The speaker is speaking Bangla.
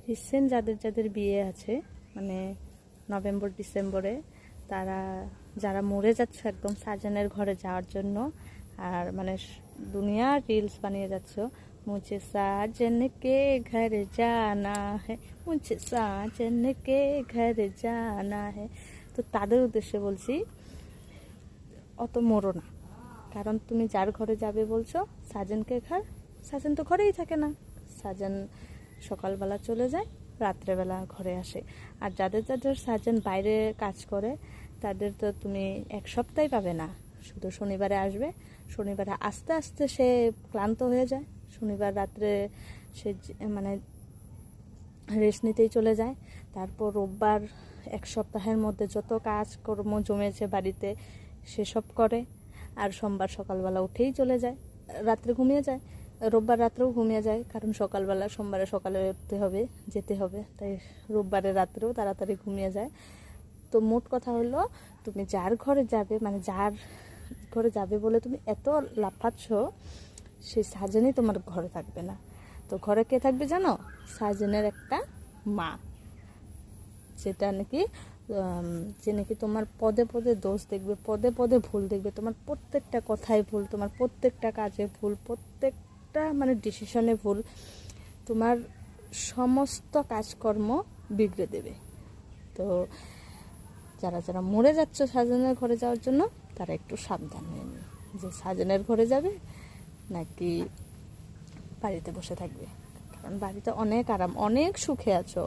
রিসেন্ট যাদের যাদের বিয়ে আছে, মানে নভেম্বর ডিসেম্বরে, তারা যারা মরে যাচ্ছে একদম সাজানের ঘরে যাওয়ার জন্য, আর মানে দুনিয়া রিলস বানিয়ে যাচ্ছ, মুঝে সাজন কে ঘর জানা है, মুঝে সাজন কে ঘর জানা है। তো তাদের উদ্দেশ্যে বলছি, অত মরো না। কারণ তুমি যার ঘরে যাবে বলছো সাজনকে ঘর, সাজন তো ঘরেই থাকে না। সাজন সকালবেলা চলে যায়, রাত্রেবেলা ঘরে আসে। আর যাদের যাদের সাজন বাইরে কাজ করে তাদের তো তুমি এক সপ্তাহে পাবে না। শুধু শনিবারে আসবে, শনিবারে আস্তে আস্তে সে ক্লান্ত হয়ে যায়, শনিবার রাত্রে সে মানে রেস্ট নিতেই চলে যায়। তারপর রোববার এক সপ্তাহের মধ্যে যত কাজকর্ম জমেছে বাড়িতে সেসব করে, আর সোমবার সকালবেলা উঠেই চলে যায়, রাত্রে ঘুমিয়ে যায়। রোববার রাত্রেও ঘুমিয়ে যায়, কারণ সকালবেলা সোমবারে সকালে উঠতে হবে, যেতে হবে, তাই রোববারের রাত্রেও তাড়াতাড়ি ঘুমিয়ে যায়। তো মোট কথা হলো, তুমি যার ঘরে যাবে, মানে যার ঘরে যাবে বলে তুমি এত লাফাচ্ছ, সেই সাজনই তোমার ঘরে থাকবে না। তো ঘরে কে থাকবে জানো? সাজনের একটা মা, যেটা নাকি যে নাকি তোমার পদে পদে দোষ দেখবে, পদে পদে ভুল দেখবে, তোমার প্রত্যেকটা কথায় ভুল, তোমার প্রত্যেকটা কাজে ভুল, প্রত্যেকটা মানে ডিসিশনে ভুল, তোমার সমস্ত কাজকর্ম বিগড়ে দেবে। তো যারা যারা মরে যাচ্ছ সাজনের ঘরে যাওয়ার জন্য, তারা একটু সাবধান হয়ে নিও যে সাজনের ঘরে যাবে নাকি বাড়িতে বসে থাকবে। কারণ বাড়িতে অনেক আরাম, অনেক সুখে আছো।